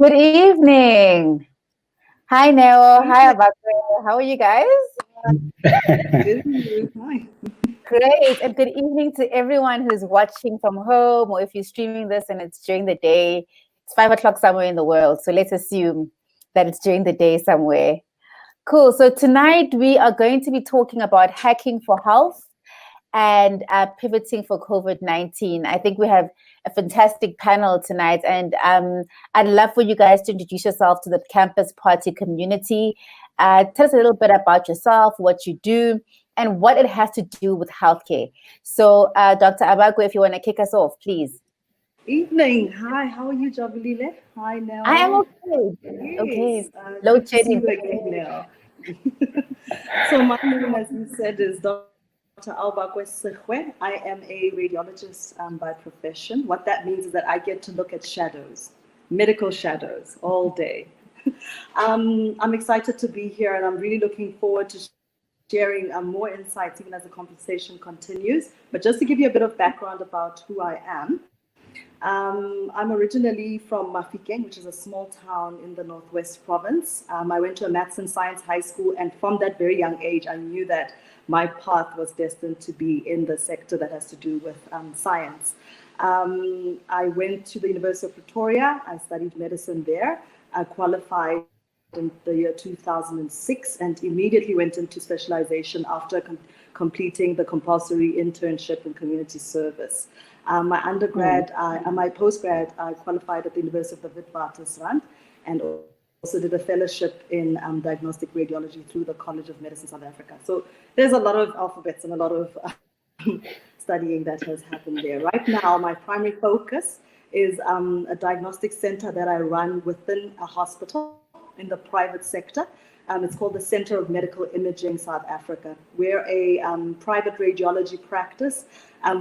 Good evening. Hi, Neo. Hi, Aobakwe. How are you guys? Good. Hi. Great. And good evening to everyone who's watching from home, or if you're streaming this and it's during the day. It's 5 o'clock somewhere in the world. So let's assume that it's during the day somewhere. Cool. So tonight we are going to be talking about hacking for health and pivoting for COVID-19. I think we have a fantastic panel tonight, and I'd love for you guys to introduce yourself to the campus party community. Tell us a little bit about yourself, what you do, and what it has to do with healthcare. So, Dr. Aobakwe, if you want to kick us off, please. Evening. Hi, how are you, Jabulile? Hi, Nell. I am okay. Yes. Okay. Good to see you again, Nell. So my name, as you said, is Dr. Aobakwe Segwe. I am a radiologist by profession. What that means is that I get to look at shadows, medical shadows, all day. I'm excited to be here, and I'm really looking forward to sharing more insights even as the conversation continues. But just to give you a bit of background about who I am, I'm originally from Mafikeng, which is a small town in the Northwest Province. I went to a maths and science high school, and from that very young age, I knew that my path was destined to be in the sector that has to do with science. I went to the University of Pretoria. I studied medicine there. I qualified in the year 2006 and immediately went into specialization after completing the compulsory internship in community service. My undergrad and my postgrad, I qualified at the University of the Witwatersrand and also did a fellowship in diagnostic radiology through the College of Medicine South Africa. So there's a lot of alphabets and a lot of studying that has happened there. Right now, my primary focus is a diagnostic center that I run within a hospital in the private sector. It's called the Center of Medical Imaging South Africa. We're a private radiology practice.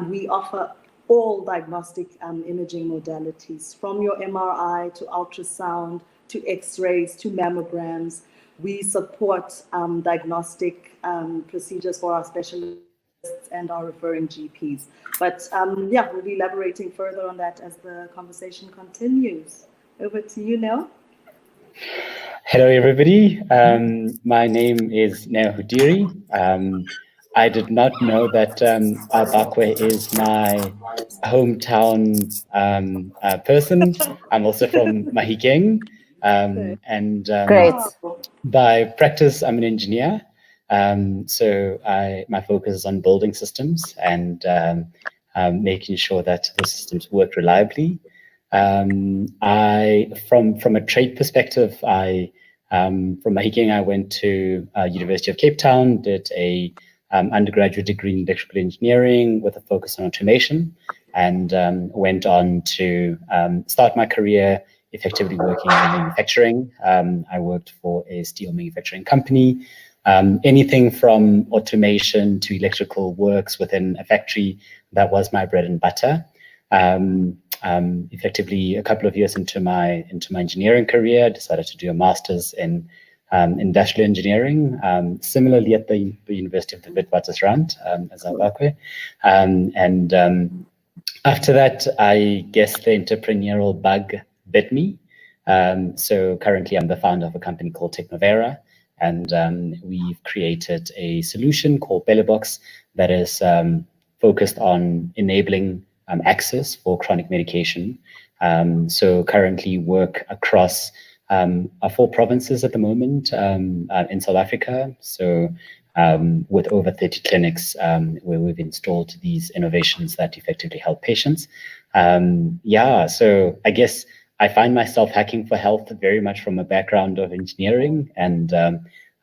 We offer all diagnostic imaging modalities, from your MRI to ultrasound to X-rays to mammograms. We support diagnostic procedures for our specialists and our referring GPs. But yeah, we'll be elaborating further on that as the conversation continues. Over to you, Nell. Hello, everybody. My name is Hutiri. I did not know that Aobakwe is my hometown person. I'm also from Mahikeng. And Great. By practice, I'm an engineer. So my focus is on building systems and making sure that the systems work reliably. From a trade perspective, from Mahikeng, I went to University of Cape Town, did a undergraduate degree in electrical engineering with a focus on automation, and went on to start my career effectively working in manufacturing. I worked for a steel manufacturing company. Anything from automation to electrical works within a factory, that was my bread and butter. Effectively, a couple of years into my engineering career, I decided to do a master's in industrial engineering, similarly at the University of the Witwatersrand, as Aobakwe. After that, I guess the entrepreneurial bug bit me. So currently, I'm the founder of a company called Technovera, and we've created a solution called Pelebox that is focused on enabling access for chronic medication. So currently work across 4 provinces at the moment in South Africa. So with over 30 clinics where we've installed these innovations that effectively help patients. Yeah, so I guess I find myself hacking for health very much from a background of engineering and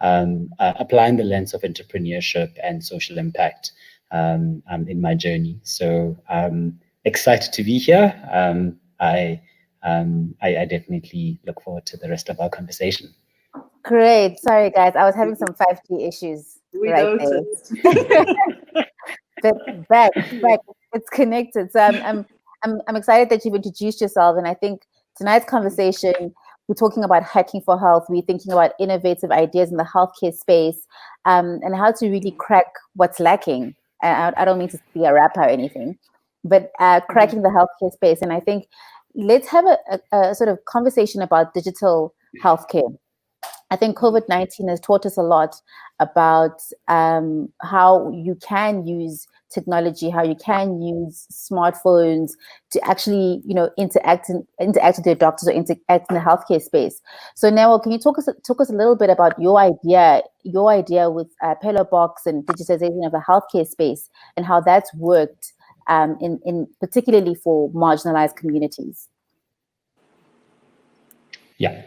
applying the lens of entrepreneurship and social impact in my journey. So excited to be here. I definitely look forward to the rest of our conversation. Great. Sorry, guys. I was having some 5G issues. We right noticed. But back. It's connected. So I'm excited that you've introduced yourself, and I think tonight's conversation, we're talking about hacking for health. We're thinking about innovative ideas in the healthcare space, and how to really crack what's lacking. I don't mean to be a rapper or anything, but cracking the healthcare space. And I think let's have a sort of conversation about digital healthcare. I think COVID-19 has taught us a lot about how you can use technology, how you can use smartphones to actually, interact with your doctors or interact in the healthcare space. So now, can you talk us a little bit about your idea with Pelebox and digitization of the healthcare space and how that's worked in particularly for marginalized communities? Yeah.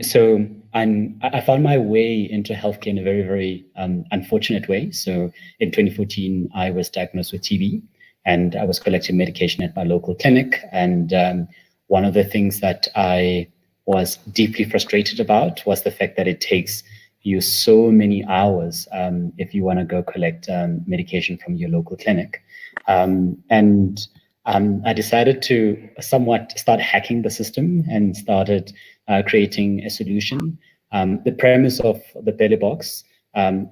So I found my way into healthcare in a very, very unfortunate way. So in 2014, I was diagnosed with TB, and I was collecting medication at my local clinic. And one of the things that I was deeply frustrated about was the fact that it takes you so many hours if you want to go collect medication from your local clinic. I decided to somewhat start hacking the system and started creating a solution. The premise of the Pelebox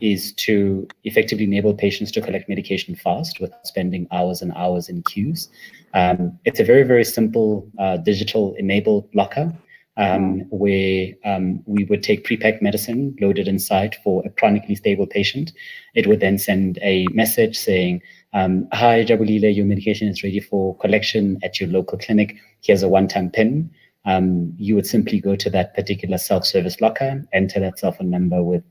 is to effectively enable patients to collect medication fast without spending hours and hours in queues. It's a very, very simple digital enabled locker where we would take pre-packed medicine loaded inside for a chronically stable patient. It would then send a message saying, hi, Jabulile, your medication is ready for collection at your local clinic. Here's a one-time PIN. You would simply go to that particular self-service locker, enter that cell phone number with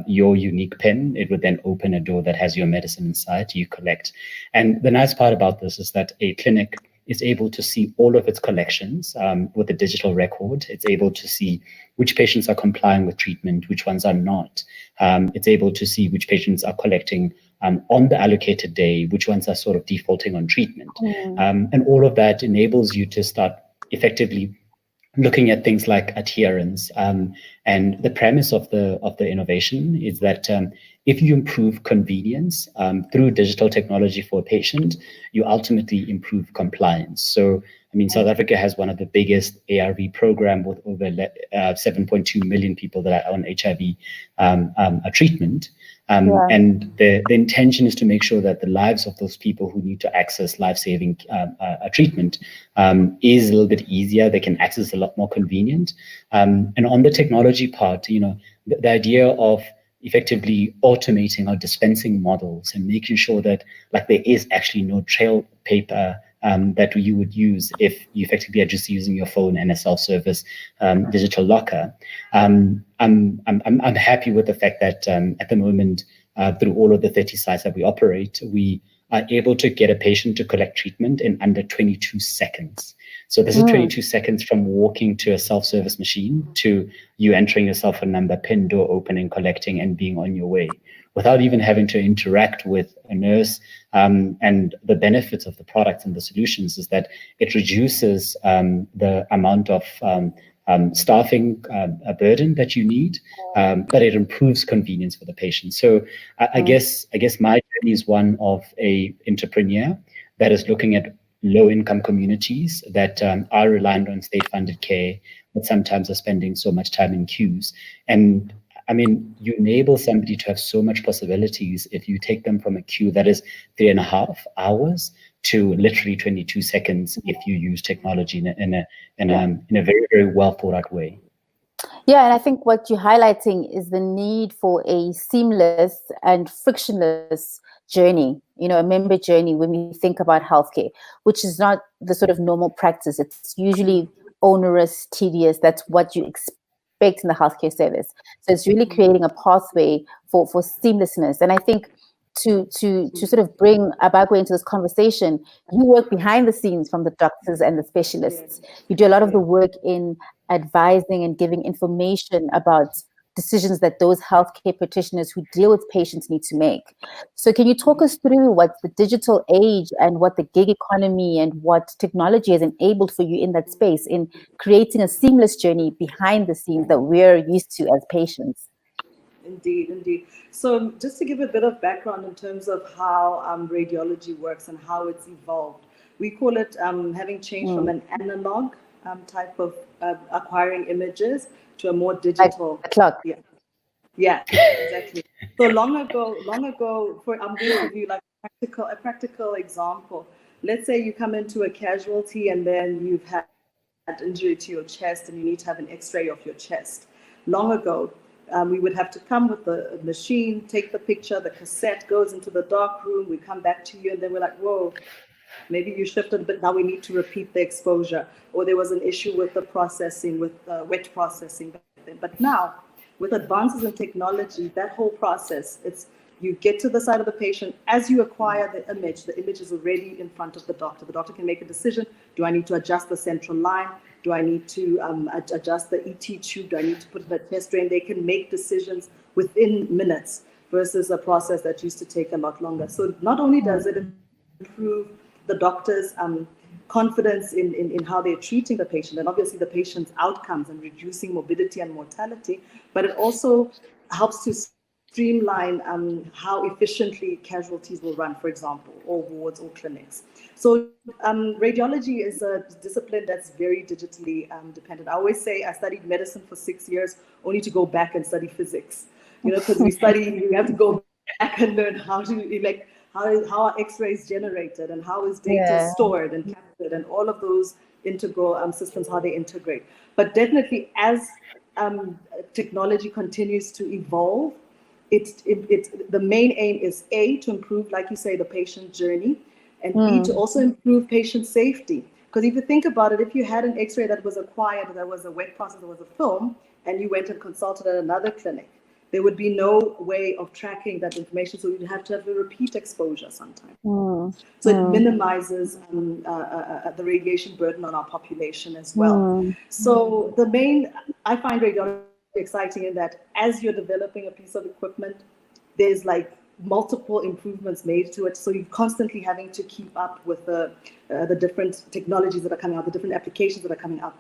your unique PIN. It would then open a door that has your medicine inside. You collect. And the nice part about this is that a clinic is able to see all of its collections with a digital record. It's able to see which patients are complying with treatment, which ones are not. It's able to see which patients are collecting on the allocated day, which ones are sort of defaulting on treatment. And all of that enables you to start effectively looking at things like adherence. And the premise of the innovation is that if you improve convenience through digital technology for a patient, you ultimately improve compliance. So, I mean, South Africa has one of the biggest ARV program with over 7.2 million people that are on HIV treatment. And the intention is to make sure that the lives of those people who need to access life-saving treatment is a little bit easier. They can access a lot more convenient. And on the technology part, the idea of effectively automating our dispensing models and making sure that there is actually no trail paper that you would use if you effectively are just using your phone and a self-service digital locker. I'm happy with the fact that at the moment, through all of the 30 sites that we operate, we are able to get a patient to collect treatment in under 22 seconds. So this is 22 seconds from walking to a self-service machine to you entering your cell phone number, PIN, door opening, collecting, and being on your way, without even having to interact with a nurse. And the benefits of the products and the solutions is that it reduces the amount of staffing burden that you need, but it improves convenience for the patient. So I guess my journey is one of a entrepreneur that is looking at low-income communities that are reliant on state-funded care, but sometimes are spending so much time in queues. And I mean, you enable somebody to have so much possibilities if you take them from a queue that is 3.5 hours to literally 22 seconds if you use technology in a very, very well thought out way. Yeah, and I think what you're highlighting is the need for a seamless and frictionless journey, a member journey when we think about healthcare, which is not the sort of normal practice. It's usually onerous, tedious. That's what you expect in the healthcare service. So it's really creating a pathway for seamlessness. And I think to sort of bring Aobakwe into this conversation, you work behind the scenes from the doctors and the specialists. You do a lot of the work in advising and giving information about decisions that those healthcare practitioners who deal with patients need to make. So can you talk us through what the digital age and what the gig economy and what technology has enabled for you in that space in creating a seamless journey behind the scenes that we're used to as patients? Indeed. So just to give a bit of background in terms of how radiology works and how it's evolved, we call it having changed from an analog type of acquiring images to a more digital. Like a clock. Yeah, exactly. So long ago, I'm going to give you like a practical example. let's say you come into a casualty and then you've had injury to your chest and you need to have an x-ray of your chest. Long ago, we would have to come with the machine, take the picture, the cassette goes into the dark room, we come back to you, and then we're like, whoa, maybe you shifted a bit, now we need to repeat the exposure. Or there was an issue with the processing, with wet processing back then. But now, with advances in technology, that whole process, you get to the side of the patient. As you acquire the image is already in front of the doctor. The doctor can make a decision. Do I need to adjust the central line? Do I need to adjust the ET tube? Do I need to put in a test drain? They can make decisions within minutes versus a process that used to take a lot longer. So not only does it improve the doctor's confidence in how they're treating the patient, and obviously the patient's outcomes and reducing morbidity and mortality, but it also helps to streamline how efficiently casualties will run, for example, or wards or clinics. So radiology is a discipline that's very digitally dependent. I always say I studied medicine for 6 years only to go back and study physics, because we have to go back and learn how are X-rays generated and how is data stored and captured and all of those integral systems, how they integrate. But definitely as technology continues to evolve, the main aim is A, to improve, like you say, the patient journey, and B, to also improve patient safety. Because if you think about it, if you had an X-ray that was acquired, that was a wet process, that was a film, and you went and consulted at another clinic, there would be no way of tracking that information, so you'd have to have a repeat exposure sometimes. So it minimizes the radiation burden on our population as well. So I find radiology exciting in that as you're developing a piece of equipment, there's like multiple improvements made to it. So you're constantly having to keep up with the different technologies that are coming out, the different applications that are coming up.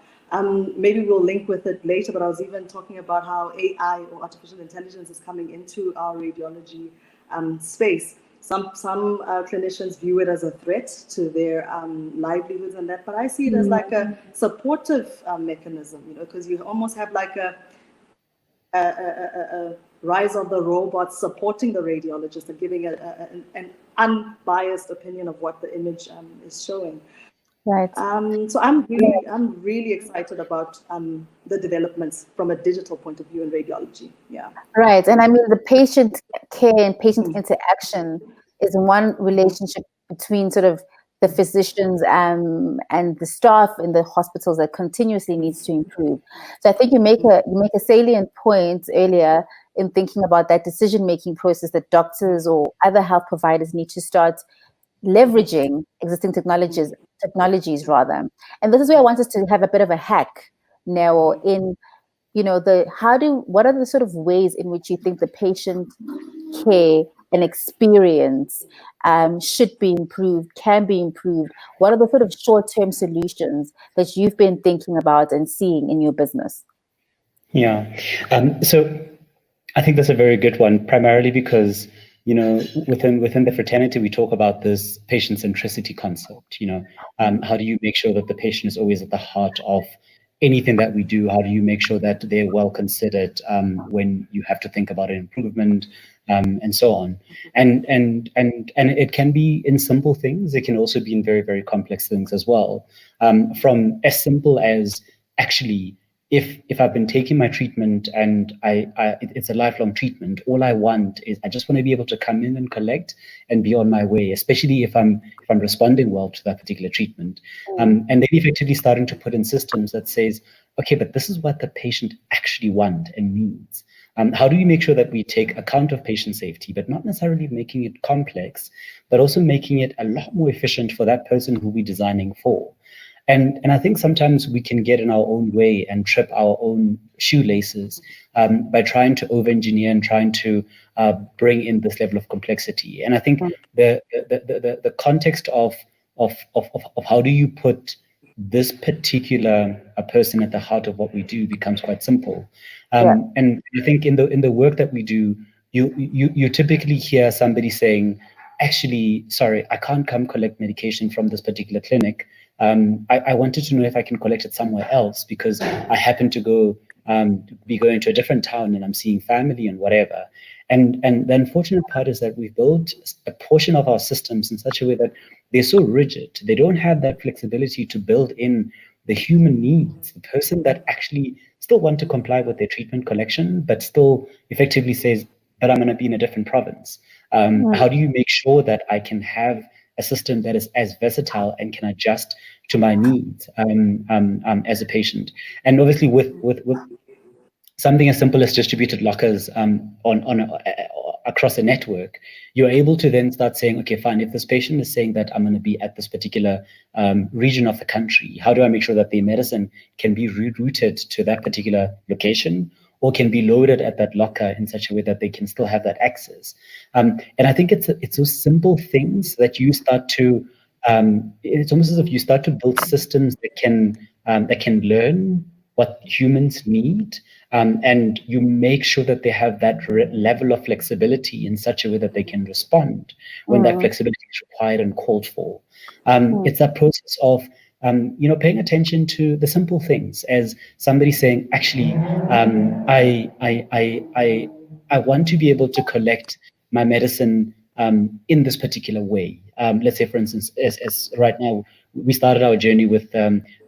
Maybe we'll link with it later, but I was even talking about how AI or artificial intelligence is coming into our radiology space. Some clinicians view it as a threat to their livelihoods and that, but I see it as like a supportive mechanism, because you almost have like a rise of the robots supporting the radiologist and giving an unbiased opinion of what the image is showing. Right. So I'm really excited about the developments from a digital point of view in radiology. Yeah. Right. And I mean, the patient care and patient interaction is one relationship between sort of the physicians and the staff in the hospitals that continuously needs to improve. So I think you make a salient point earlier in thinking about that decision-making process that doctors or other health providers need to start leveraging existing technologies rather. And this is where I want us to have a bit of a hack now in, what are the sort of ways in which you think the patient care and experience should be improved, can be improved? What are the sort of short-term solutions that you've been thinking about and seeing in your business? Yeah. So I think that's a very good one, primarily because, within the fraternity, we talk about this patient centricity concept. How do you make sure that the patient is always at the heart of anything that we do? How do you make sure that they're well considered when you have to think about an improvement, and so on? And it can be in simple things. It can also be in very, very complex things as well. From as simple as actually, if I've been taking my treatment and it's a lifelong treatment, all I want is I just want to be able to come in and collect and be on my way, especially if I'm responding well to that particular treatment. And then effectively starting to put in systems that says, okay, but this is what the patient actually wants and needs. How do we make sure that we take account of patient safety, but not necessarily making it complex, but also making it a lot more efficient for that person who we're designing for? And I think sometimes we can get in our own way and trip our own shoelaces by trying to over-engineer and trying to bring in this level of complexity. And I think the context of how do you put this particular person at the heart of what we do becomes quite simple. And I think in the work that we do, you typically hear somebody saying, actually, sorry, I can't come collect medication from this particular clinic. I wanted to know if I can collect it somewhere else because I happen to be going to a different town and I'm seeing family and whatever. And the unfortunate part is that we've built a portion of our systems in such a way that they're so rigid. They don't have that flexibility to build in the human needs, the person that actually still want to comply with their treatment collection, but still effectively says, but I'm going to be in a different province. How do you make sure that I can have a system that is as versatile and can adjust to my needs as a patient? And obviously with something as simple as distributed lockers across a network, you're able to then start saying, okay, fine, if this patient is saying that I'm going to be at this particular region of the country, how do I make sure that the medicine can be rerouted to that particular location or can be loaded at that locker in such a way that they can still have that access? And I think it's those simple things that you start to, it's almost as if you start to build systems that can learn what humans need, and you make sure that they have that level of flexibility in such a way that they can respond when that flexibility is required and called for. It's that process of paying attention to the simple things, as somebody saying, actually, I want to be able to collect my medicine in this particular way. Let's say, for instance, as right now, we started our journey with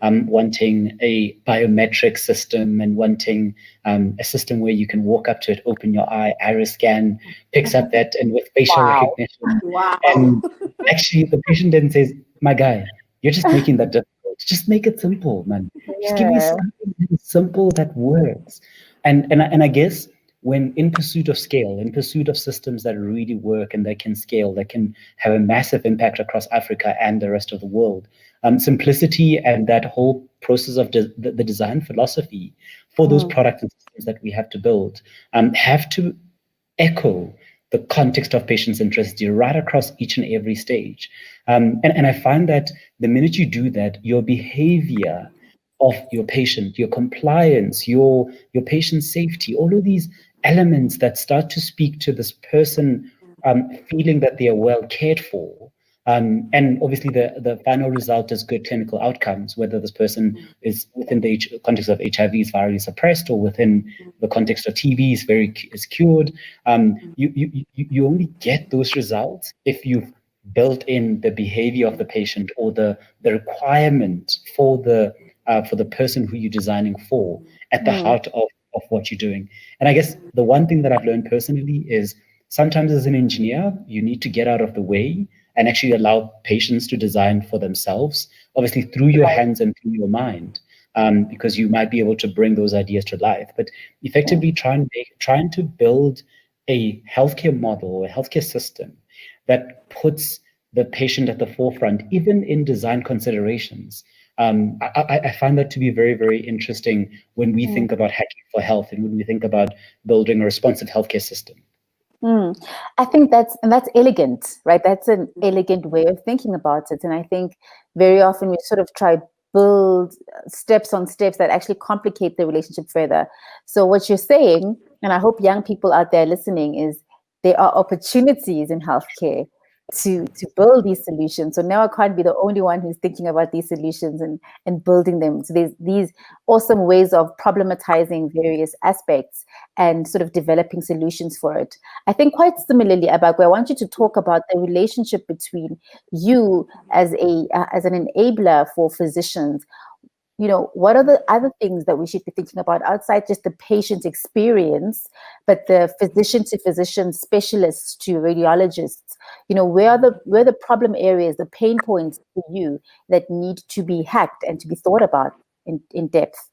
wanting a biometric system and wanting a system where you can walk up to it, open your eye, iris scan, picks up that, and with facial recognition. And actually, the patient then says, my guy, you're just making that difficult. Just make it simple, man. Just give me something simple that works. And I guess when in pursuit of scale, in pursuit of systems that really work and that can scale, that can have a massive impact across Africa and the rest of the world, simplicity and that whole process of the design philosophy for those products and systems that we have to build have to echo the context of patients' interest right across each and every stage. And I find that the minute you do that, your behavior of your patient, your compliance, your patient safety, all of these elements that start to speak to this person feeling that they are well cared for. And obviously the final result is good clinical outcomes, whether this person is within the context of HIV is virally suppressed or within the context of TB is cured. You only get those results if you've built in the behavior of the patient or the requirement for the person who you're designing for at the heart of what you're doing. And I guess the one thing that I've learned personally is sometimes as an engineer, you need to get out of the way and actually allow patients to design for themselves, obviously through your hands and through your mind, because you might be able to bring those ideas to life. But effectively trying to build a healthcare model or a healthcare system that puts the patient at the forefront, even in design considerations. I find that to be very, very interesting when we think about hacking for health and when we think about building a responsive healthcare system. I think that's elegant, right? That's an elegant way of thinking about it. And I think very often we sort of try build steps on steps that actually complicate the relationship further. So what you're saying, and I hope young people out there listening, is there are opportunities in healthcare to build these solutions. So now I can't be the only one who's thinking about these solutions and building them. So there's these awesome ways of problematizing various aspects and sort of developing solutions for it. I think quite similarly, Aobakwe, I want you to talk about the relationship between you as an enabler for physicians. You know, what are the other things that we should be thinking about outside just the patient experience, but the physician to physician, specialists to radiologists? You know, where are the problem areas, the pain points for you that need to be hacked and to be thought about in depth?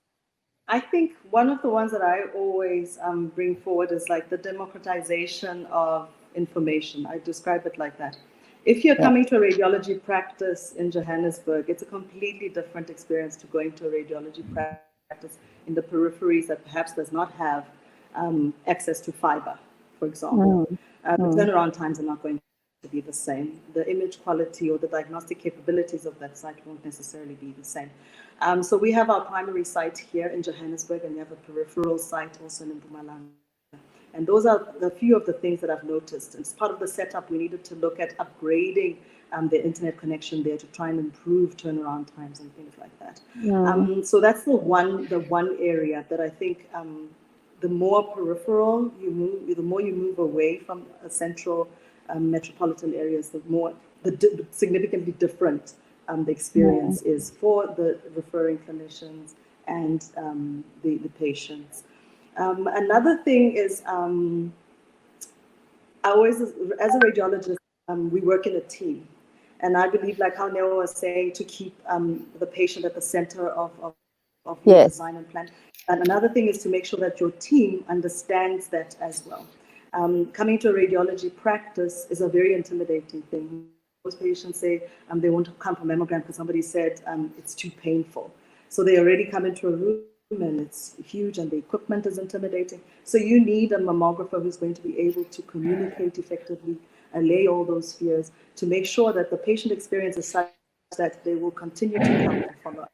I think one of the ones that I always bring forward is like the democratization of information. I describe it like that. If you're coming to a radiology practice in Johannesburg, it's a completely different experience to going to a radiology practice in the peripheries that perhaps does not have access to fiber, for example. The turnaround times are not going to be the same. The image quality or the diagnostic capabilities of that site won't necessarily be the same. So we have our primary site here in Johannesburg, and we have a peripheral site also in Mpumalanga. And those are the few of the things that I've noticed. As part of the setup, we needed to look at upgrading the internet connection there to try and improve turnaround times and things like that. So that's the one area that I think the more peripheral you move, the more you move away from a central metropolitan areas, significantly different the experience is for the referring clinicians and the patients. Another thing is, as a radiologist, we work in a team. And I believe, like how Neo was saying, to keep the patient at the center of your design and plan. And another thing is to make sure that your team understands that as well. Coming to a radiology practice is a very intimidating thing. Most patients say they won't come for mammogram because somebody said it's too painful. So they already come into a room and it's huge and the equipment is intimidating. So you need a mammographer who's going to be able to communicate effectively, allay all those fears, to make sure that the patient experience is such that they will continue to come and follow up.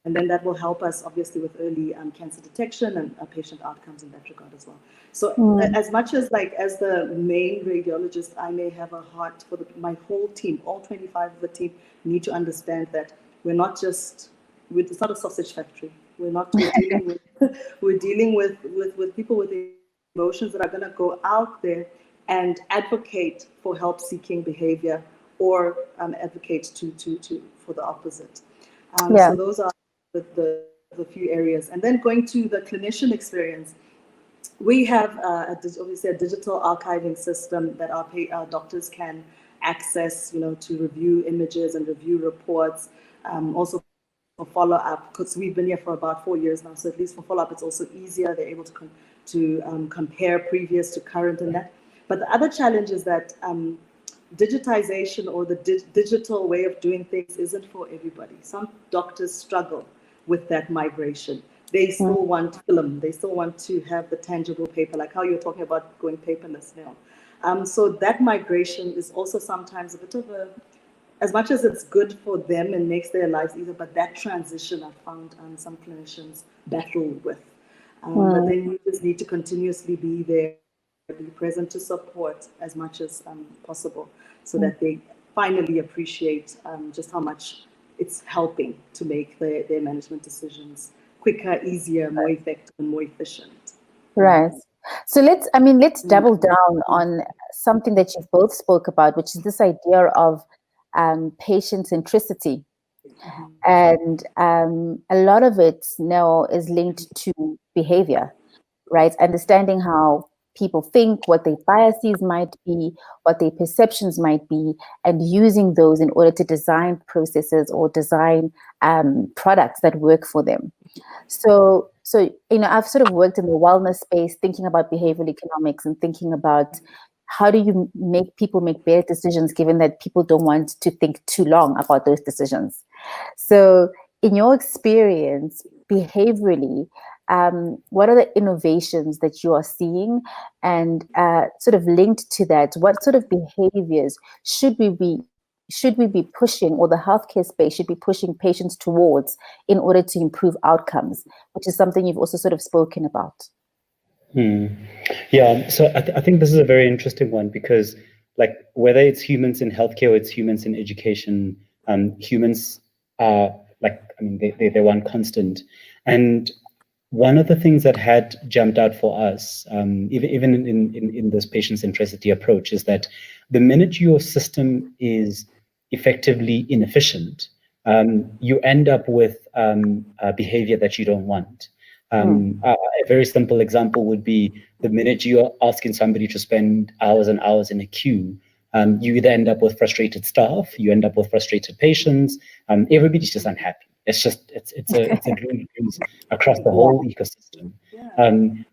And then that will help us, obviously, with early cancer detection and patient outcomes in that regard as well. So as much as, like, as the main radiologist, I may have a heart for my whole team, all 25 of the team need to understand that we're not just, it's not a sausage factory. We're dealing with people with emotions that are going to go out there and advocate for help-seeking behavior or advocate for the opposite. So those are the few areas. And then going to the clinician experience, we have obviously a digital archiving system that our doctors can access, to review images and review reports, also for follow-up, because we've been here for about 4 years now, so at least for follow-up it's also easier. They're able to compare previous to current and that. But the other challenge is that digitization or the digital way of doing things isn't for everybody. Some doctors struggle with that migration. They still want film. They still want to have the tangible paper, like how you're talking about going paperless now. So that migration is also sometimes a bit of as much as it's good for them and makes their lives easier, but that transition I found some clinicians battle with. But then you just need to continuously be there, be present to support as much as possible, so that they finally appreciate just how much it's helping to make their management decisions quicker, easier, more effective, and more efficient. Right. So let's double down on something that you've both spoke about, which is this idea of patient centricity. And a lot of it now is linked to behavior, right? Understanding how people think, what their biases might be, what their perceptions might be, and using those in order to design processes or design products that work for them. So I've sort of worked in the wellness space, thinking about behavioral economics and thinking about how do you make people make better decisions, given that people don't want to think too long about those decisions. So in your experience, behaviorally, what are the innovations that you are seeing? And sort of linked to that, what sort of behaviors should we be pushing, or the healthcare space should be pushing patients towards in order to improve outcomes, which is something you've also sort of spoken about? Yeah, so I think this is a very interesting one, because like whether it's humans in healthcare or it's humans in education, humans are they're one constant. And one of the things that had jumped out for us, even in this patient centricity approach, is that the minute your system is effectively inefficient, you end up with a behavior that you don't want. A very simple example would be the minute you're asking somebody to spend hours and hours in a queue, you either end up with frustrated staff, you end up with frustrated patients, everybody's just unhappy. It's a lose across the whole ecosystem.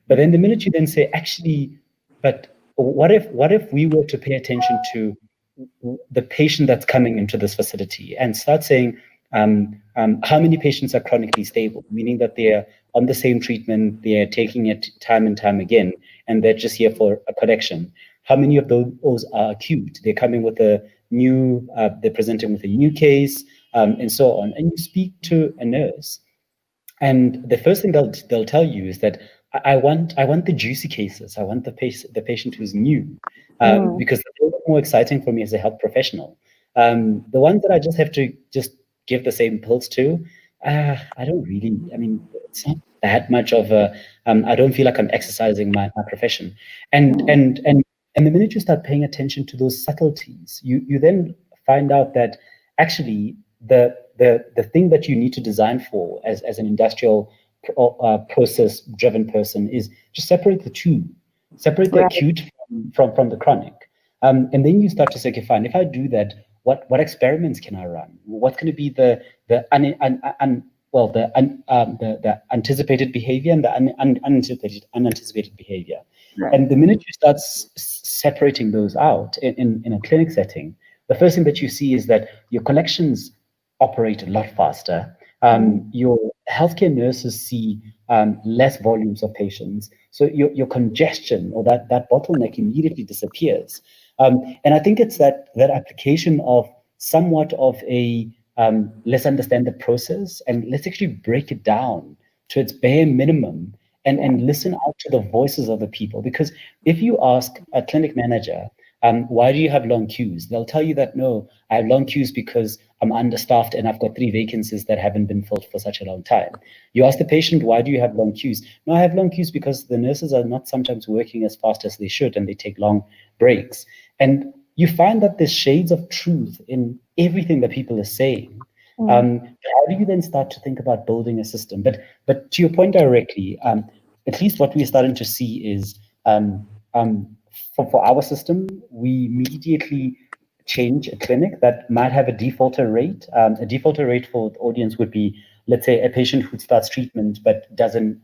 But then the minute you then say, actually, but what if we were to pay attention to the patient that's coming into this facility and start saying, how many patients are chronically stable, meaning that they're on the same treatment, they're taking it time and time again, and they're just here for a correction. How many of those are acute? They're coming with a new, they're presenting with a new case, and so on. And you speak to a nurse, and the first thing they'll tell you is that I want the juicy cases. I want the patient who's new, because it's a little more exciting for me as a health professional. The ones that I just have to just give the same pills to, I don't really. I mean, it's not that much of a, I don't feel like I'm exercising my profession. And the minute you start paying attention to those subtleties, you then find out that actually the thing that you need to design for as an industrial process-driven person is just separate the two, separate the acute from the chronic. And then you start to say, okay, fine, if I do that, what experiments can I run? What's going to be the anticipated behavior and the unanticipated behavior? Right. And the minute you start separating those out in a clinic setting, the first thing that you see is that your collections operate a lot faster. Your healthcare nurses see less volumes of patients. So your congestion or that bottleneck immediately disappears. And I think it's that application of somewhat of a let's understand the process and let's actually break it down to its bare minimum and listen out to the voices of the people. Because if you ask a clinic manager, why do you have long queues? They'll tell you that, no, I have long queues because I'm understaffed and I've got 3 vacancies that haven't been filled for such a long time. You ask the patient, why do you have long queues? No, I have long queues because the nurses are not sometimes working as fast as they should and they take long breaks. And you find that there's shades of truth in everything that people are saying. How do you then start to think about building a system? But to your point directly, at least what we're starting to see is for our system, we immediately change a clinic that might have a defaulter rate. A defaulter rate for the audience would be, let's say, a patient who starts treatment but doesn't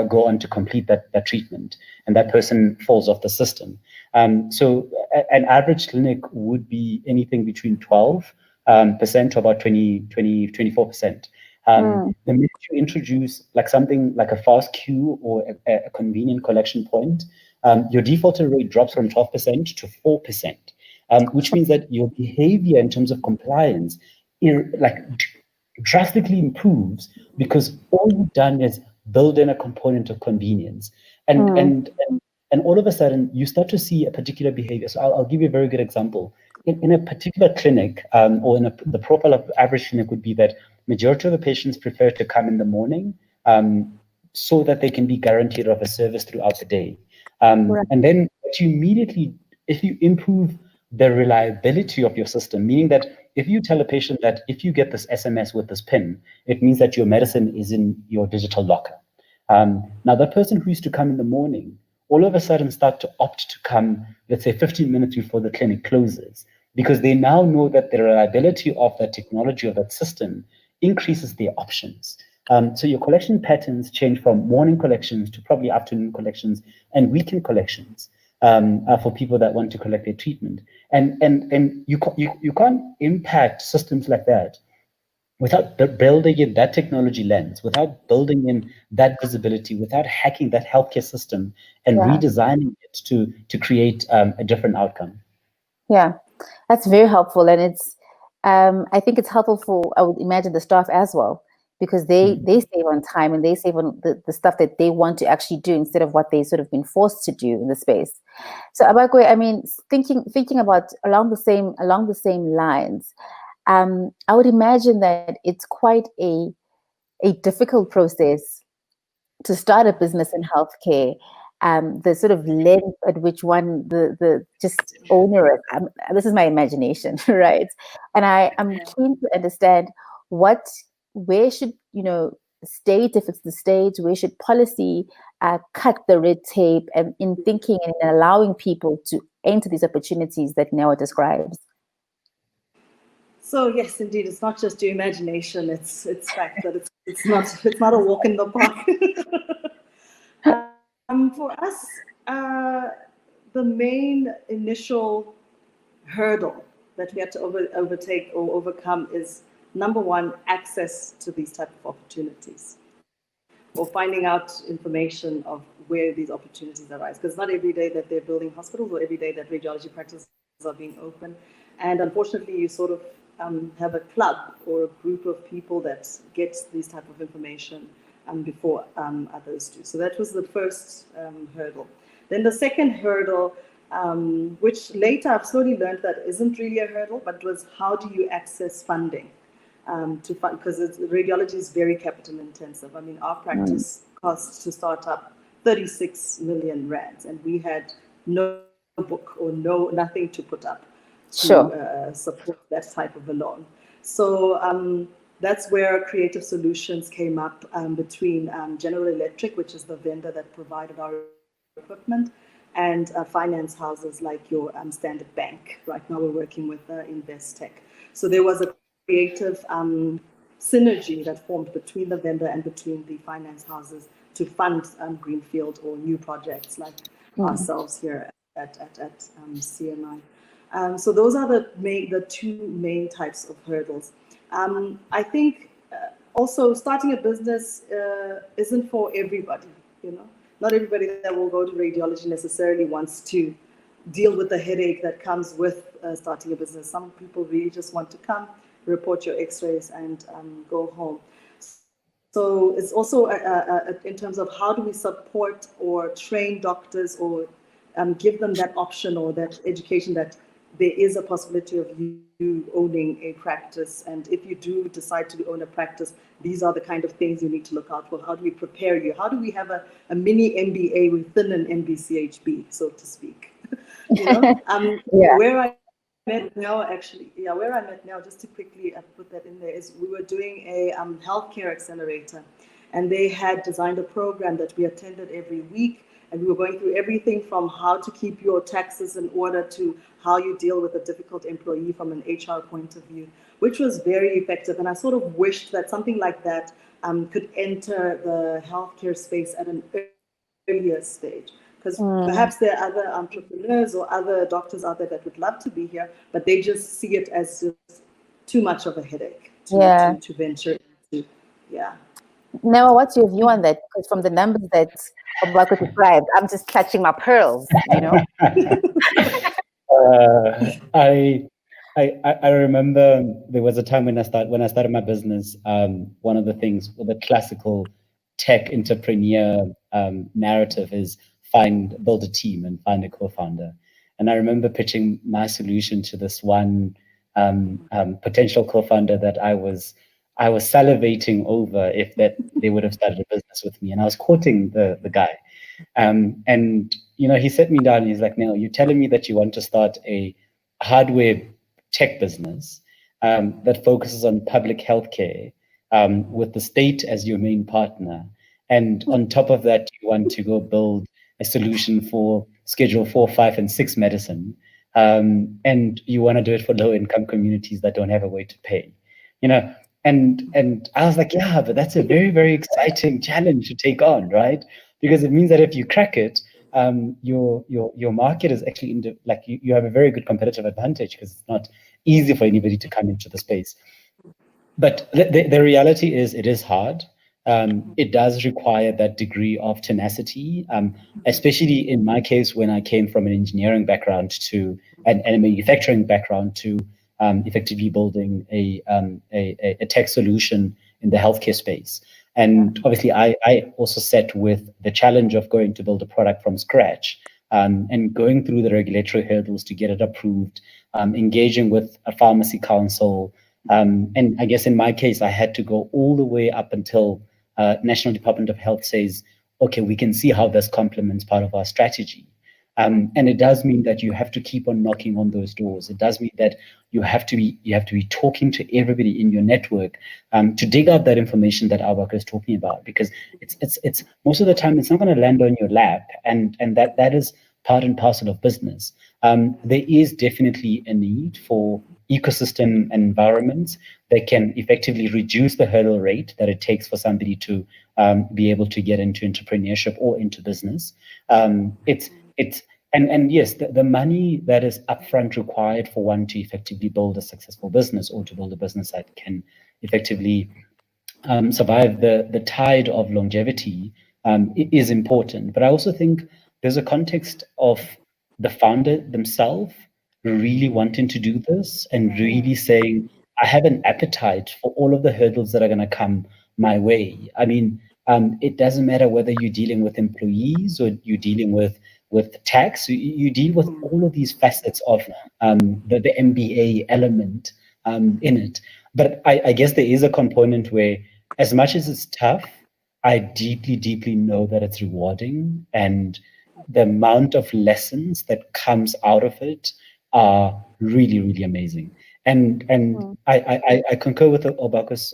go on to complete that treatment, and that person falls off the system. So an average clinic would be anything between 12% to about 24%. The minute you introduce like something like a fast queue or a convenient collection point, your defaulter rate drops from 12% to 4%, which means that your behavior in terms of compliance drastically improves because all you've done is build in a component of convenience. And all of a sudden, you start to see a particular behavior. So I'll give you a very good example. In a particular clinic, or in the profile of average clinic would be that majority of the patients prefer to come in the morning so that they can be guaranteed of a service throughout the day. And then if you improve the reliability of your system, meaning that if you tell a patient that if you get this SMS with this PIN, it means that your medicine is in your digital locker. Now, that person who used to come in the morning, all of a sudden start to opt to come, let's say 15 minutes before the clinic closes, because they now know that the reliability of that technology, of that system, increases their options. So your collection patterns change from morning collections to probably afternoon collections and weekend collections for people that want to collect their treatment. And you can't impact systems like that without building in that technology lens, without building in that visibility, without hacking that healthcare system and redesigning it to create a different outcome. Yeah, that's very helpful. And it's, I think it's helpful for, I would imagine, the staff as well, because they save on time and they save on the stuff that they want to actually do instead of what they sort of been forced to do in the space. So Aobakwe, I mean, thinking about along the same lines, I would imagine that it's quite a difficult process to start a business in healthcare. The sort of length at which one, the just owner, this is my imagination, right? And I'm keen to understand where should, state, if it's the state, where should policy cut the red tape and in thinking and in allowing people to enter these opportunities that Noah describes? So yes, indeed, it's not just your imagination; it's fact that it's not a walk in the park. For us, the main initial hurdle that we had to overtake or overcome is, number one, access to these type of opportunities, or finding out information of where these opportunities arise. Because not every day that they're building hospitals or every day that radiology practices are being open. And unfortunately, you sort of have a club or a group of people that gets these type of information before others do. So that was the first hurdle. Then the second hurdle, which later I've slowly learned that isn't really a hurdle, but was how do you access funding to fund, because radiology is very capital intensive. I mean, our practice cost to start up 36 million rands, and we had no book or nothing to put up to support that type of a loan. So that's where Creative Solutions came up between General Electric, which is the vendor that provided our equipment, and finance houses like your Standard Bank. Right now we're working with Investec. So there was a creative synergy that formed between the vendor and between the finance houses to fund greenfield or new projects like ourselves here at CMI. So those are the two main types of hurdles. I think also starting a business isn't for everybody, you know. Not everybody that will go to radiology necessarily wants to deal with the headache that comes with starting a business. Some people really just want to come, report your x-rays and go home. So it's also in terms of how do we support or train doctors or give them that option or that education that there is a possibility of you owning a practice. And if you do decide to own a practice, these are the kind of things you need to look out for. How do we prepare you? How do we have a mini MBA within an MBCHB, so to speak? You know, where I met now, actually, where I met now, just to quickly put that in there, is we were doing a healthcare accelerator, and they had designed a program that we attended every week. And we were going through everything from how to keep your taxes in order to how you deal with a difficult employee from an HR point of view, which was very effective. And I sort of wished that something like that could enter the healthcare space at an earlier stage. Because perhaps there are other entrepreneurs or other doctors out there that would love to be here, but they just see it as just too much of a headache to venture into. Yeah. Now, what's your view on that? Because from the numbers that Aobakwe described, I'm just clutching my pearls, you know? I remember there was a time when I started my business, one of the things, the classical tech entrepreneur narrative is build a team and find a co-founder. And I remember pitching my solution to this one potential co-founder that I was salivating over if that they would have started a business with me, and I was courting the guy. And you know, he sat me down and he's like, "Neil, you're telling me that you want to start a hardware tech business that focuses on public healthcare with the state as your main partner, and on top of that, you want to go build a solution for Schedule 4, 5, and 6 medicine, and you want to do it for low-income communities that don't have a way to pay, you know." And I was like, yeah, but that's a very, very exciting challenge to take on, right? Because it means that if you crack it, your market is actually you have a very good competitive advantage because it's not easy for anybody to come into the space. But the reality is it is hard. It does require that degree of tenacity, especially in my case when I came from an engineering background to and a manufacturing background to effectively building a tech solution in the healthcare space. And obviously, I also sat with the challenge of going to build a product from scratch and going through the regulatory hurdles to get it approved, engaging with a pharmacy council. And I guess in my case, I had to go all the way up until National Department of Health says, okay, we can see how this complements part of our strategy. And it does mean that you have to keep on knocking on those doors. It does mean that you have to be talking to everybody in your network to dig out that information that Aobakwe is talking about, because it's most of the time it's not going to land on your lap, and that is part and parcel of business. There is definitely a need for ecosystem environments that can effectively reduce the hurdle rate that it takes for somebody to be able to get into entrepreneurship or into business. And yes, the money that is upfront required for one to effectively build a successful business or to build a business that can effectively survive the tide of longevity is important. But I also think there's a context of the founder themselves really wanting to do this and really saying, I have an appetite for all of the hurdles that are going to come my way. I mean, it doesn't matter whether you're dealing with employees or you're dealing with tax, you deal with all of these facets of the MBA element in it. But I guess there is a component where, as much as it's tough, I deeply, deeply know that it's rewarding, and the amount of lessons that comes out of it are really, really amazing. And I concur with Obakwe's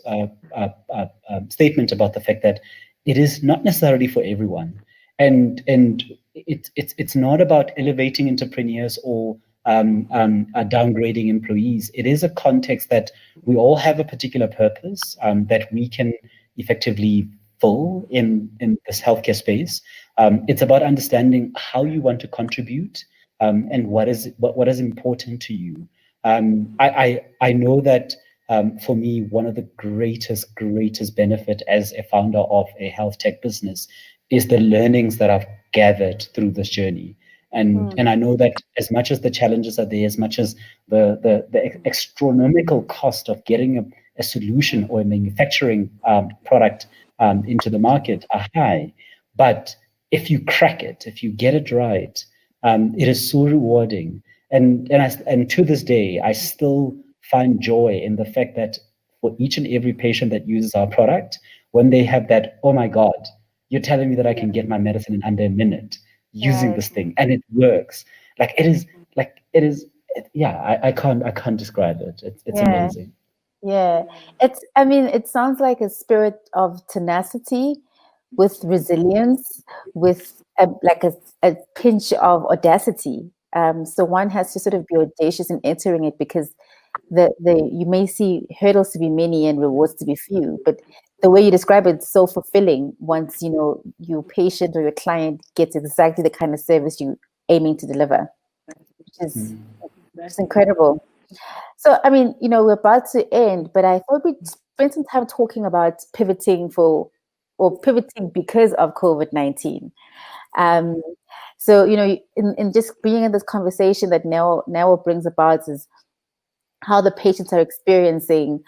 statement about the fact that it is not necessarily for everyone, and it's not about elevating entrepreneurs or downgrading employees. It is a context that we all have a particular purpose that we can effectively full in this healthcare space. It's about understanding how you want to contribute and what is important to you. I know that for me, one of the greatest benefit as a founder of a health tech business is the learnings that I've gathered through this journey. And I know that as much as the challenges are there, as much as the astronomical cost of getting a solution or a manufacturing product into the market are high, but if you crack it, if you get it right, it is so rewarding. And to this day, I still find joy in the fact that for each and every patient that uses our product, when they have that, oh my God, you're telling me that I can get my medicine in under a minute using this thing, and it works. I can't describe it. It's amazing. Yeah, it sounds like a spirit of tenacity with resilience, with a pinch of audacity. So one has to sort of be audacious in entering it, because you may see hurdles to be many and rewards to be few, but the way you describe it is so fulfilling once your patient or your client gets exactly the kind of service you're aiming to deliver, which is just incredible. So, we're about to end, but I thought we'd spend some time talking about pivoting because of COVID-19. So, in just being in this conversation that now what brings about is how the patients are experiencing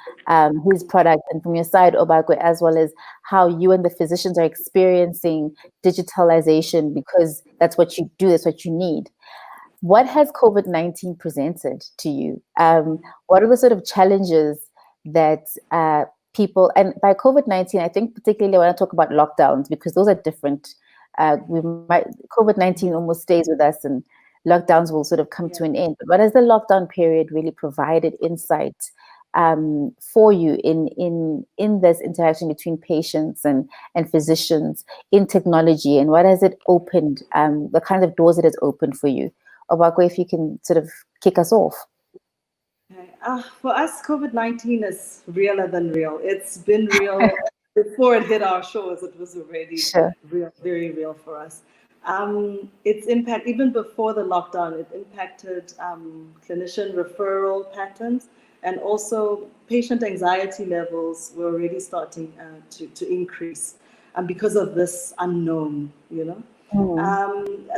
his product, and from your side, Aobakwe, as well as how you and the physicians are experiencing digitalization, because that's what you do, that's what you need. What has COVID-19 presented to you? What are the sort of challenges that people, and by COVID-19, I think particularly when I talk about lockdowns, because those are different. COVID-19 almost stays with us, and lockdowns will sort of come to an end. But what has the lockdown period really provided insight for you in this interaction between patients and physicians in technology, and what has it opened, the kinds of doors it has opened for you? Aobakwe, if you can sort of kick us off. For us, COVID-19 is realer than real. It's been real before it hit our shores. It was already real, very real for us. Its impact, even before the lockdown, it impacted clinician referral patterns, and also patient anxiety levels were already starting to increase because of this unknown,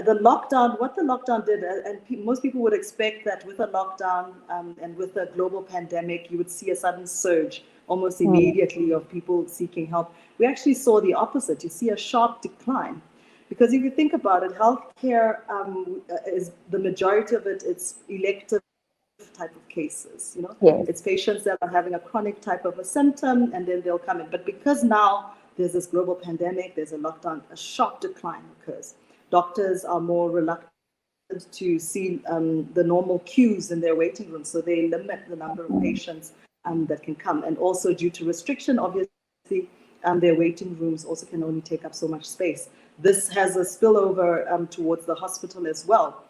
The lockdown, what the lockdown did, and most people would expect that with a lockdown and with a global pandemic, you would see a sudden surge almost immediately of people seeking help. We actually saw the opposite. You see a sharp decline. Because if you think about it, healthcare is the majority of it, it's elective type of cases, Yes. It's patients that are having a chronic type of a symptom, and then they'll come in. But because now there's this global pandemic, there's a lockdown, a sharp decline occurs. Doctors are more reluctant to see the normal queues in their waiting rooms, so they limit the number of patients that can come. And also due to restriction, obviously, their waiting rooms also can only take up so much space. This has a spillover towards the hospital as well.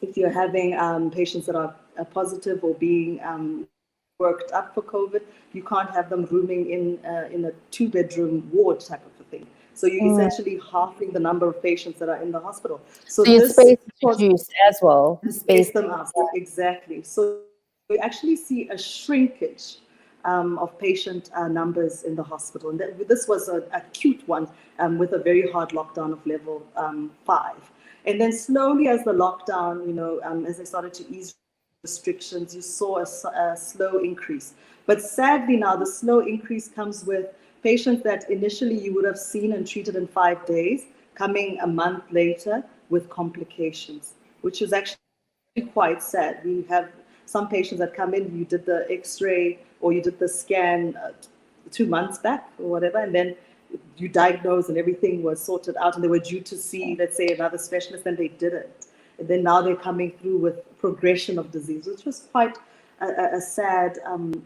If you're having patients that are positive or being worked up for COVID, you can't have them rooming in a 2-bedroom ward type of a thing. So you're essentially halving the number of patients that are in the hospital. So your space is reduced as well. Space them out, exactly. So we actually see a shrinkage of patient numbers in the hospital. And this was an acute one with a very hard lockdown of level 5. And then slowly as the lockdown, as they started to ease restrictions, you saw a slow increase. But sadly now the slow increase comes with patients that initially you would have seen and treated in 5 days, coming a month later with complications, which is actually quite sad. We have some patients that come in, you did the x-ray or you did the scan 2 months back or whatever, and then you diagnosed and everything was sorted out and they were due to see, let's say, another specialist, and they didn't. And then now they're coming through with progression of disease, which was quite a sad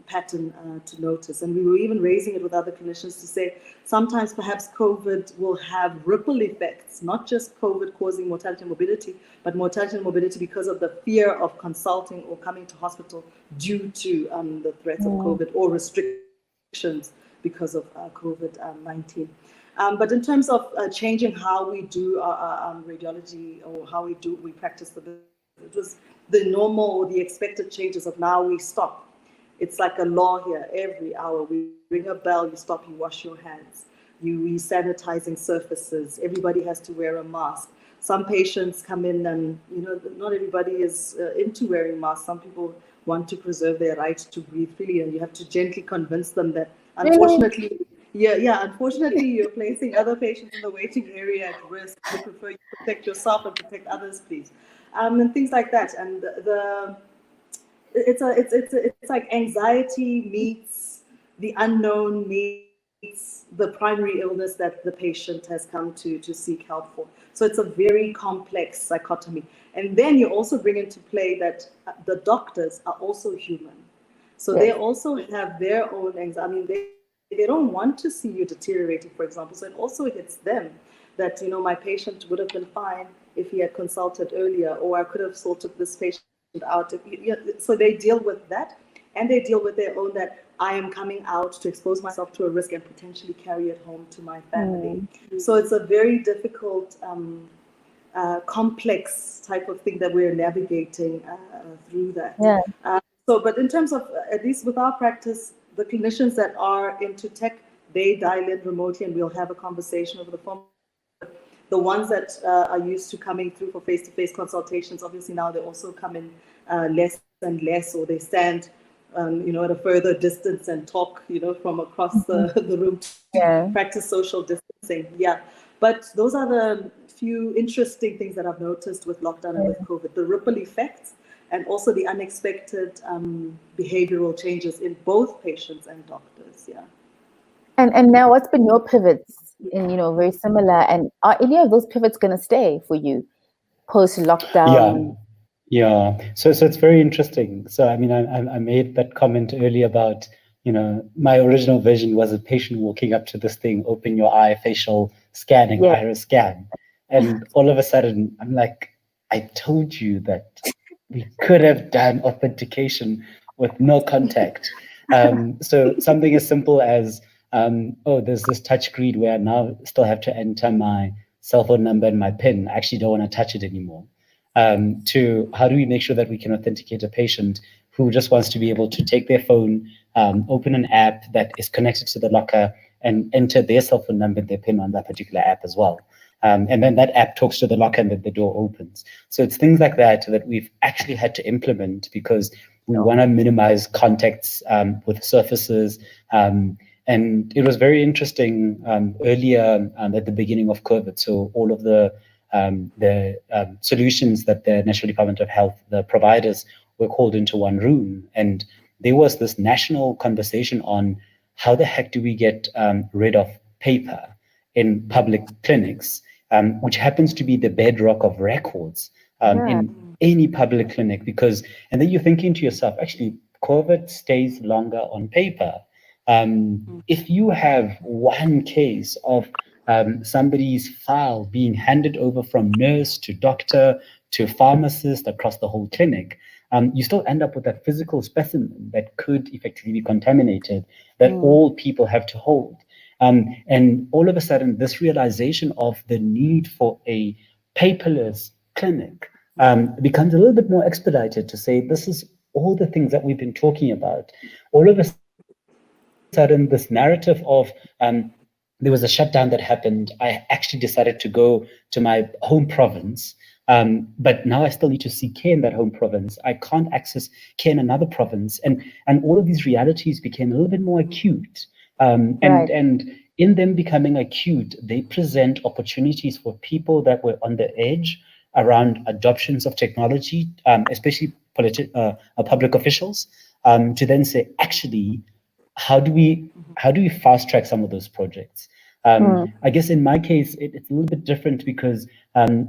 pattern to notice. And we were even raising it with other clinicians to say sometimes perhaps COVID will have ripple effects, not just COVID causing mortality and morbidity, but mortality and morbidity because of the fear of consulting or coming to hospital due to the threats of COVID or restrictions because of COVID-19. But in terms of changing how we do our radiology or how we practice the business, it was the normal or the expected changes of now we stop. It's like a law here. Every hour we ring a bell, you stop, you wash your hands. We sanitizing surfaces. Everybody has to wear a mask. Some patients come in and, not everybody is into wearing masks. Some people want to preserve their right to breathe freely, and you have to gently convince them that, unfortunately, unfortunately, you're placing other patients in the waiting area at risk. We prefer you protect yourself and protect others, please. And things like that. And it's like anxiety meets the unknown meets the primary illness that the patient has come to seek help for. So it's a very complex dichotomy. And then you also bring into play that the doctors are also human. So they also have their own anxiety. I mean, they don't want to see you deteriorating, for example. So it also hits them that, my patient would have been fine if he had consulted earlier, or I could have sorted this patient out. So they deal with that, and they deal with their own that I am coming out to expose myself to a risk and potentially carry it home to my family. So it's a very difficult, complex type of thing that we're navigating through that. But in terms of, at least with our practice, the clinicians that are into tech, they dial in remotely and we'll have a conversation over the phone. The ones that are used to coming through for face-to-face consultations, obviously now they also come in less and less, or they stand, at a further distance and talk, from across the room to practice social distancing. But those are the few interesting things that I've noticed with lockdown and with COVID, the ripple effects, and also the unexpected behavioral changes in both patients and doctors. And now, what's been your pivots in, very similar, and are any of those pivots going to stay for you post lockdown? So it's very interesting. So I mean, I made that comment earlier about, my original vision was a patient walking up to this thing, open your eye, facial scanning, iris scan, and all of a sudden I'm like, I told you that we could have done authentication with no contact. So something as simple as, there's this touch screen where I now still have to enter my cell phone number and my PIN. I actually don't want to touch it anymore. To how do we make sure that we can authenticate a patient who just wants to be able to take their phone, open an app that is connected to the locker, and enter their cell phone number and their PIN on that particular app as well. And then that app talks to the locker and then the door opens. So it's things like that we've actually had to implement because we want to minimize contacts with surfaces. And it was very interesting earlier at the beginning of COVID. So all of the solutions that the National Department of Health, the providers, were called into one room. And there was this national conversation on how the heck do we get rid of paper in public clinics, which happens to be the bedrock of records in any public clinic. And then you're thinking to yourself, actually, COVID stays longer on paper. If you have one case of somebody's file being handed over from nurse to doctor to pharmacist across the whole clinic, you still end up with that physical specimen that could effectively be contaminated, that all people have to hold. And all of a sudden, this realization of the need for a paperless clinic becomes a little bit more expedited to say, this is all the things that we've been talking about. All of a sudden, this narrative of there was a shutdown that happened. I actually decided to go to my home province, but now I still need to seek care in that home province. I can't access care in another province. And all of these realities became a little bit more acute. And in them becoming acute, they present opportunities for people that were on the edge around adoptions of technology, especially public officials, to then say, actually, how do we fast track some of those projects? I guess in my case, it's a little bit different because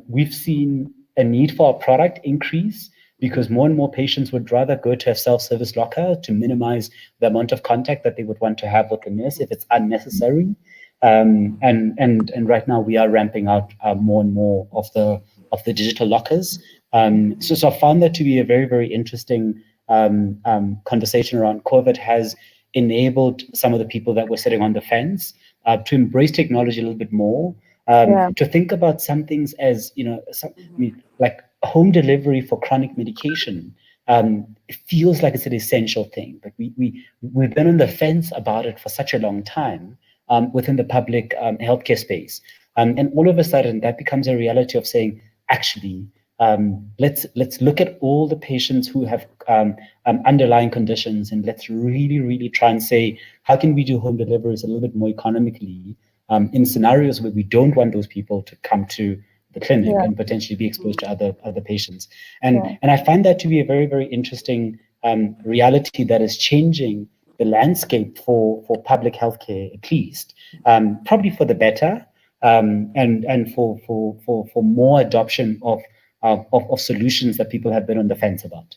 we've seen a need for our product increase because more and more patients would rather go to a self-service locker to minimize the amount of contact that they would want to have with the nurse if it's unnecessary. And right now we are ramping out more and more of the digital lockers. So I found that to be a very, very interesting conversation around COVID has enabled some of the people that were sitting on the fence to embrace technology a little bit more, to think about some things as, like home delivery for chronic medication. It feels like it's an essential thing, but we've been on the fence about it for such a long time within the public healthcare space. And all of a sudden that becomes a reality of saying, actually, let's look at all the patients who have underlying conditions, and let's really, really try and say, how can we do home deliveries a little bit more economically in scenarios where we don't want those people to come to the clinic and potentially be exposed to other patients. And I find that to be a very, very interesting reality that is changing the landscape for public healthcare, at least, probably for the better, and for more adoption of solutions that people have been on the fence about.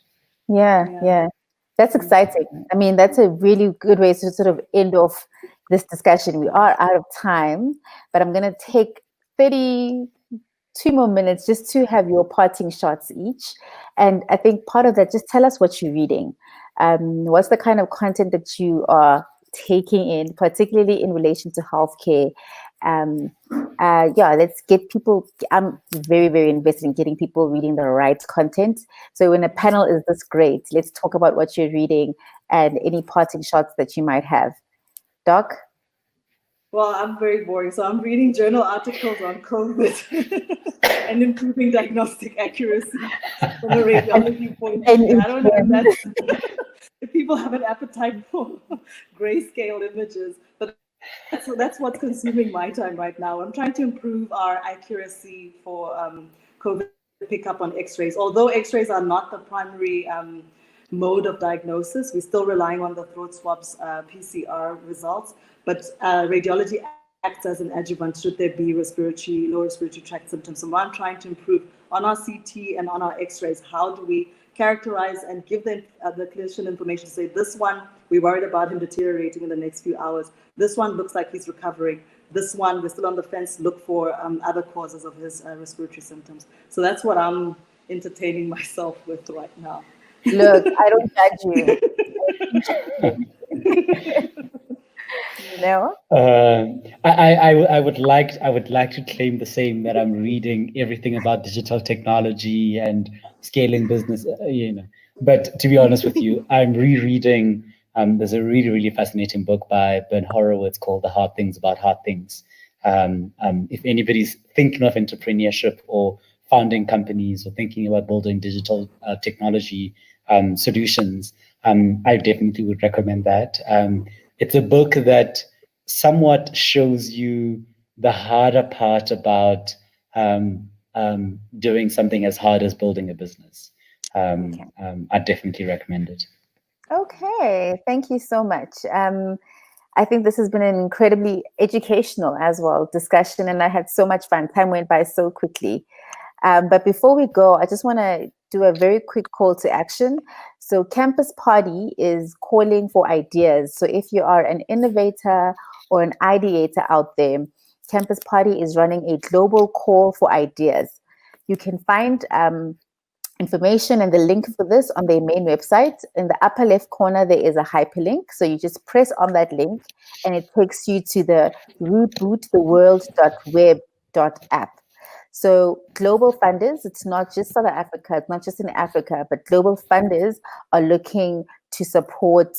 Yeah. That's exciting. I mean, that's a really good way to sort of end off this discussion. We are out of time, but I'm going to take 32 more minutes just to have your parting shots each. And I think part of that, just tell us what you're reading. What's the kind of content that you are taking in, particularly in relation to healthcare? Let's get people. I'm very, very invested in getting people reading the right content. So when a panel is this great, let's talk about what you're reading and any parting shots that you might have. Doc? Well, I'm very boring, so I'm reading journal articles on COVID and improving diagnostic accuracy from a radiology point of view. I don't know if people have an appetite for grayscale images, but that's what's consuming my time right now. I'm trying to improve our accuracy for COVID pickup on X-rays. Although X-rays are not the primary mode of diagnosis, we're still relying on the throat swabs PCR results. But radiology acts as an adjuvant should there be lower respiratory tract symptoms. So I'm trying to improve on our CT and on our X-rays. How do we characterize and give them the clinician information to say, this one, we're worried about him deteriorating in the next few hours. This one looks like he's recovering. This one, we're still on the fence, look for other causes of his respiratory symptoms. So that's what I'm entertaining myself with right now. Look, I don't judge you. No? I would like to claim the same, that I'm reading everything about digital technology and scaling business, But to be honest with you, I'm rereading. There's a really, really fascinating book by Ben Horowitz called The Hard Things About Hard Things. If anybody's thinking of entrepreneurship or founding companies or thinking about building digital technology solutions, I definitely would recommend that. It's a book that somewhat shows you the harder part about doing something as hard as building a business. I definitely recommend it. Okay, thank you so much. I think this has been an incredibly educational as well discussion, and I had so much fun. Time went by so quickly. But before we go, I just want to do a very quick call to action. So Campus Party is calling for ideas. So if you are an innovator or an ideator out there, Campus Party is running a global call for ideas. You can find information and the link for this on their main website. In the upper left corner, there is a hyperlink. So you just press on that link and it takes you to the reboottheworld.web.app. So global funders, it's not just South Africa, it's not just in Africa, but global funders are looking to support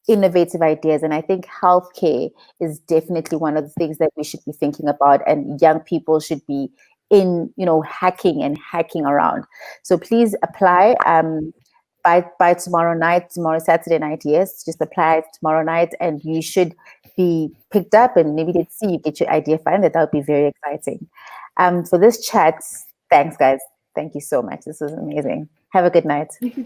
innovative ideas. And I think healthcare is definitely one of the things that we should be thinking about, and young people should be in, hacking around. So please apply by tomorrow Saturday night, yes, just apply tomorrow night and you should be picked up, and maybe let's see you get your idea funded. That would be very exciting. For this chat, thanks guys. Thank you so much. This was amazing. Have a good night. Thank you,